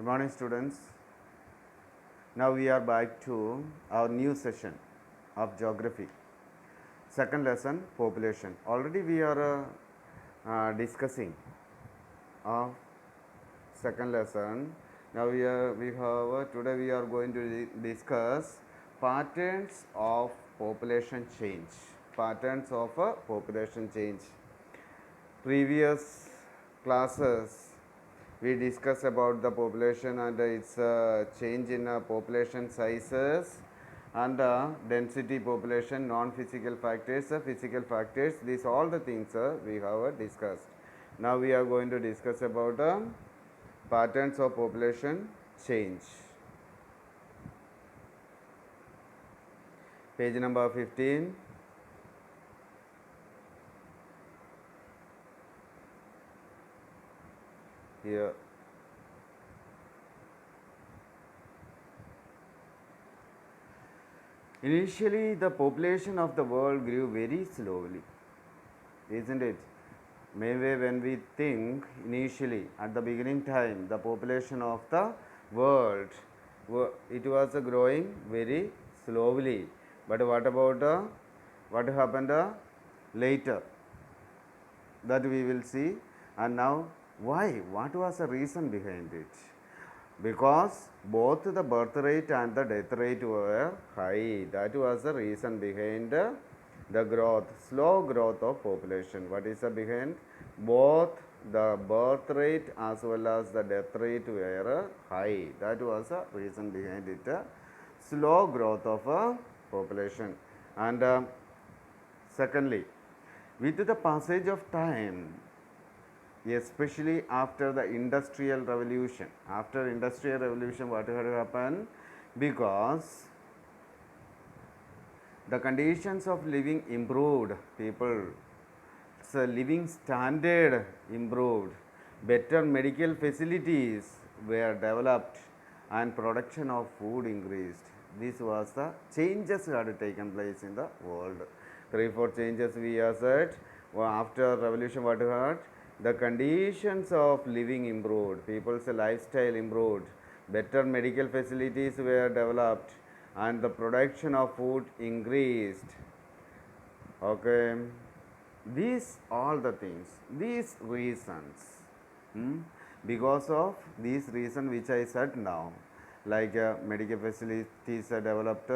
morning, students. Now we are back to our new session of geography. Second lesson, population. Already we are discussing of second lesson. Now today we are going to discuss patterns of population change. Patterns of population change. Previous classes we discussed about the population and its change in population sizes and density population, non-physical factors, physical factors. These all the things we have discussed. Now we are going to discuss about patterns of population change. Page number 15. Here. Initially, the population of the world grew very slowly, isn't it? Maybe when we think initially at the beginning time, the population of the world, it was growing very slowly. But what about what happened later? That we will see. And now, why? What was the reason behind it? Because both the birth rate and the death rate were high. That was the reason behind the growth, slow growth of population. What is the behind? Both the birth rate as well as the death rate were high. That was the reason behind it. Slow growth of population. And secondly, with the passage of time, especially after the industrial revolution. After industrial revolution, what had happened? Because the conditions of living improved, people's living standard improved, better medical facilities were developed, and production of food increased. This was the changes that had taken place in the world. 3-4 changes we have said. After revolution, what had? The conditions of living improved, people's lifestyle improved, better medical facilities were developed, and the production of food increased. Okay, these all the things, these reasons, because of these reasons which I said now, like medical facilities are developed,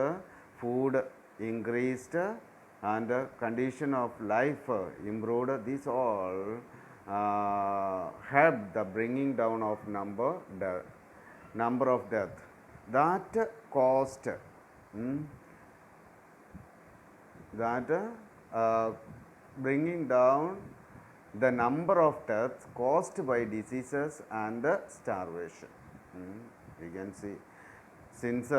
food increased, and condition of life improved. These all help the bringing down of number of death. That caused bringing down the number of deaths caused by diseases and starvation. You can see, since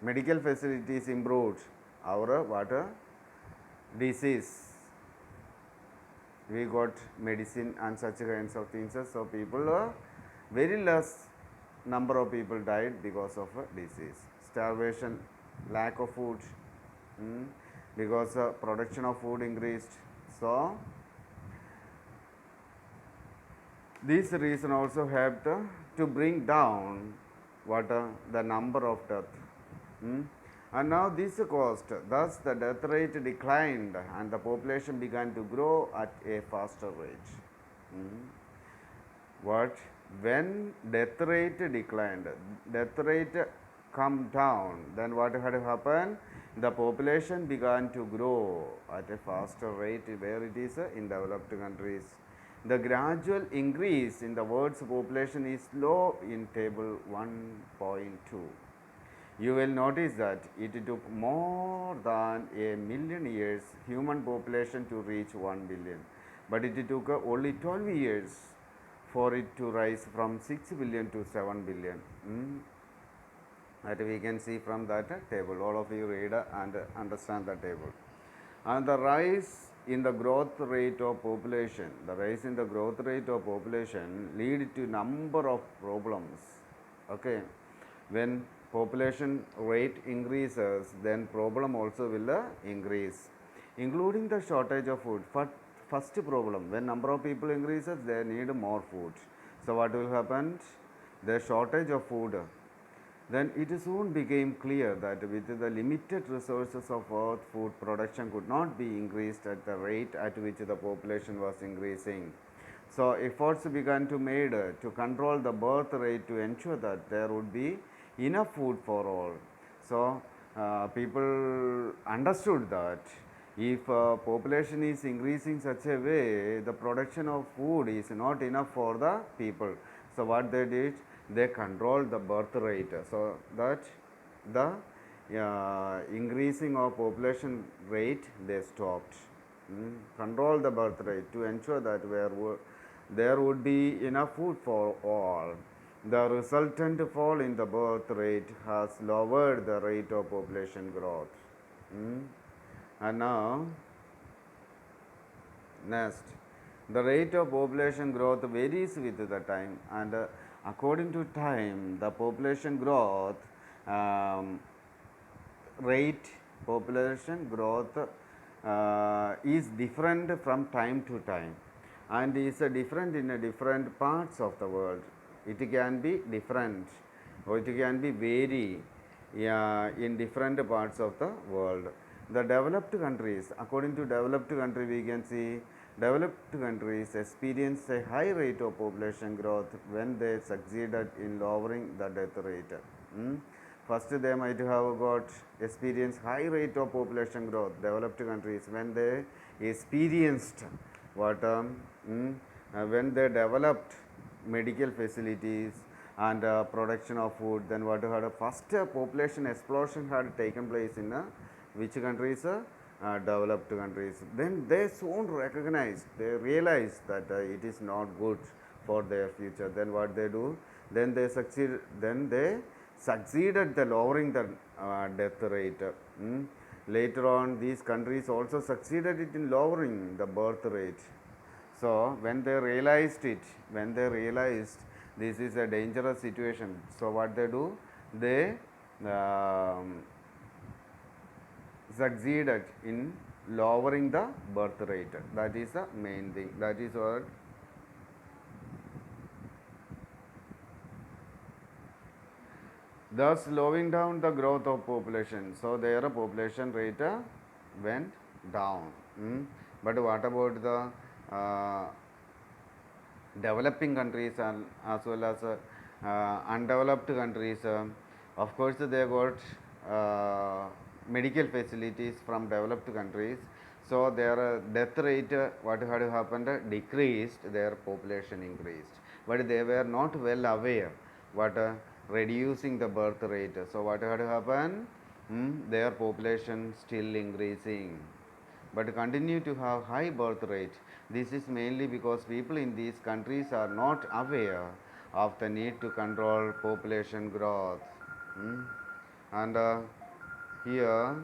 medical facilities improved, our disease, we got medicine and such kinds of things. So people, very less number of people died because of disease, starvation, lack of food, because production of food increased. So this reason also helped to bring down the number of death. And now this caused, thus the death rate declined and the population began to grow at a faster rate. When death rate declined, death rate come down, then what had happened? The population began to grow at a faster rate where it is in developed countries. The gradual increase in the world's population is low in table 1.2. You will notice that it took more than a million years human population to reach 1 billion, but it took only 12 years for it to rise from 6 billion to 7 billion. That we can see from that table. All of you read and understand the table. And the rise in the growth rate of population, lead to number of problems. Okay, when population rate increases, then problem also will increase, including the shortage of food. First problem, when number of people increases, they need more food. So what will happen? the shortage of food, then it soon became clear that with the limited resources of earth, food production could not be increased at the rate at which the population was increasing. So efforts began to made to control the birth rate to ensure that there would be enough food for all. So people understood that if population is increasing such a way, the production of food is not enough for the people. So what they did, they controlled the birth rate so that the increasing of population rate they stopped. Control the birth rate to ensure that there would be enough food for all. The resultant fall in the birth rate has lowered the rate of population growth. And now, next, the rate of population growth varies with the time, and according to time, the population growth um, rate, population growth is different from time to time, and is different in different parts of the world. It can be different, or it can be vary in different parts of the world. The developed countries, according to developed country, we can see developed countries experience a high rate of population growth when they succeeded in lowering the death rate. First, they might have got experienced high rate of population growth, developed countries, when they experienced what when they developed medical facilities and production of food. Then what had a first population explosion had taken place in which countries? Developed countries. Then they soon recognized, they realized that it is not good for their future. Then what they do? Then they succeeded the lowering the death rate. Later on, these countries also succeeded in lowering the birth rate. So when they realized it, when they realized this is a dangerous situation, so what they do? They succeeded in lowering the birth rate. That is the main thing. That is what thus slowing down the growth of population. So their population rate went down. But what about the developing countries and as well as undeveloped countries? Of course, they got medical facilities from developed countries. So their death rate, what had happened, decreased, their population increased. But they were not well aware what reducing the birth rate. So what had happened? Their population still increasing, but continue to have high birth rate. This is mainly because people in these countries are not aware of the need to control population growth. And here